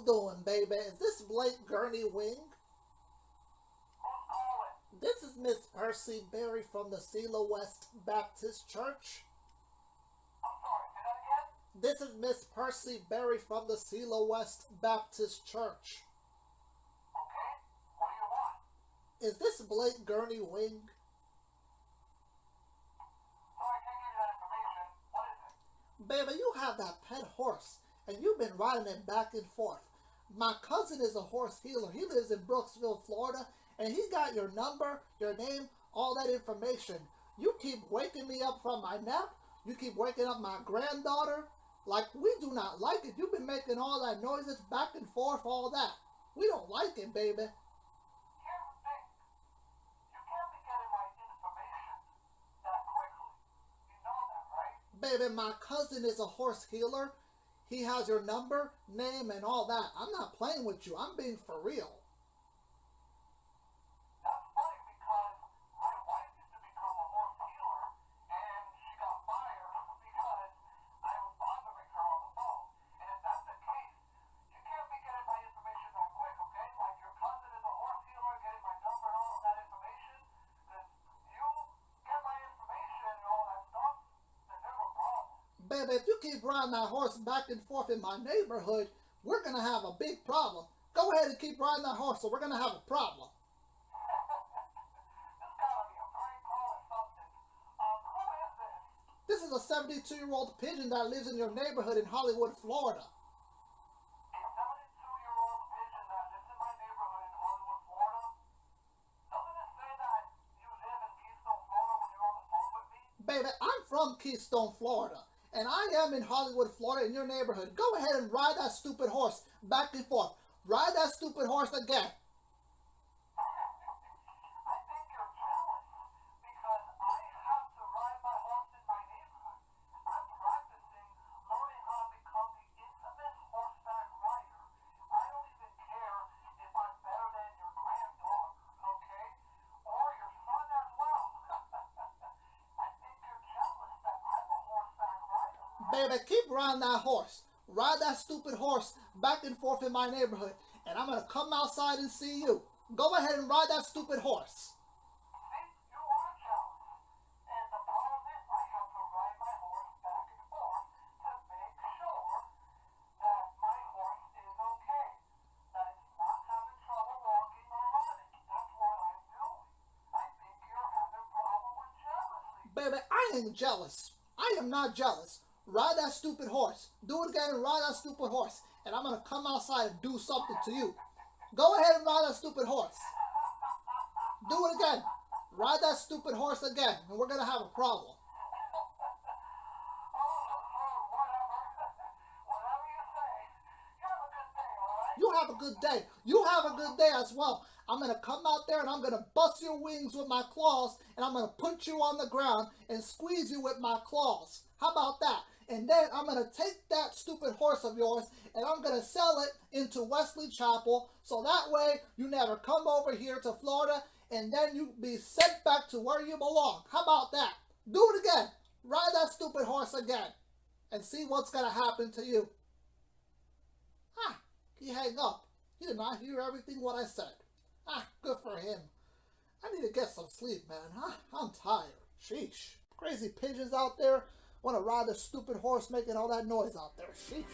you doing, baby? Is this Blake Gurney Wing? Who's calling? This is Miss Percy Berry from the Sela West Baptist Church. I'm sorry, say that again? This is Miss Percy Berry from the Sela West Baptist Church. Okay, what do you want? Is this Blake Gurney Wing? Sorry, I can't give you that information. What is it? Baby, you have that pet horse, and you've been riding it back and forth. My cousin is a horse healer. He lives in Brooksville, Florida, and he got your number, your name, all that information. You keep waking me up from my nap. You keep waking up my granddaughter. Like, we do not like it. You've been making all that noises back and forth, all that. We don't like it, baby. Here's the thing. You can't be getting my information that quickly. You know that, right? Baby, my cousin is a horse healer. He has your number, name, and all that. I'm not playing with you. I'm being for real. That's funny because my wife used to become a horse healer and she got fired because I was bothering her on the phone. And if that's the case, you can't be getting my information that quick, okay? Like your cousin is a horse healer, getting my number and all of that information. Because you get my information and all that stuff, then there's a problem. Baby, if you keep riding that horse back and forth in my neighborhood, we're going to have a big problem. Go ahead and keep riding that horse, or we're going to have a problem. This gotta be a prank call or something. Who is this? This is a 72-year-old pigeon that lives in your neighborhood in Hollywood, Florida. A 72-year-old pigeon that lives in my neighborhood in Hollywood, Florida? Doesn't it say that you live in Keystone, Florida when you're on the phone with me? Baby, I'm from Keystone, Florida, and I am in Hollywood, Florida, in your neighborhood. Go ahead and ride that stupid horse back and forth. Ride that stupid horse again. I think you're jealous because I have to ride my horse in my neighborhood. I'm practicing learning how to become the infamous horseback rider. I don't even care if I'm better than your granddaughter, okay? Or your son as well. I think you're jealous that I'm a horseback rider. Baby, keep riding that horse. Ride that stupid horse back and forth in my neighborhood, and I'm going to come outside and see you. Go ahead and ride that stupid horse. See, you are jealous. And the problem is I have to ride my horse back and forth to make sure that my horse is okay. That it's not having trouble walking or running. That's what I'm doing. I think you're having a problem with jealousy. Baby, I ain't jealous. I am not jealous. Ride that stupid horse. Do it again and ride that stupid horse. And I'm going to come outside and do something to you. Go ahead and ride that stupid horse. Do it again. Ride that stupid horse again, and we're going to have a problem. Whatever you say. You have a good day, alright? You have a good day. You have a good day as well. I'm going to come out there and I'm going to bust your wings with my claws, and I'm going to put you on the ground and squeeze you with my claws. How about that? And then I'm going to take that stupid horse of yours and I'm going to sell it into Wesley Chapel, so that way you never come over here to Florida and then you be sent back to where you belong. How about that? Do it again. Ride that stupid horse again and see what's going to happen to you. He hang up. He did not hear everything what I said. Good for him. I need to get some sleep, man. I'm tired. Sheesh. Crazy pigeons out there want to ride a stupid horse making all that noise out there. Sheesh.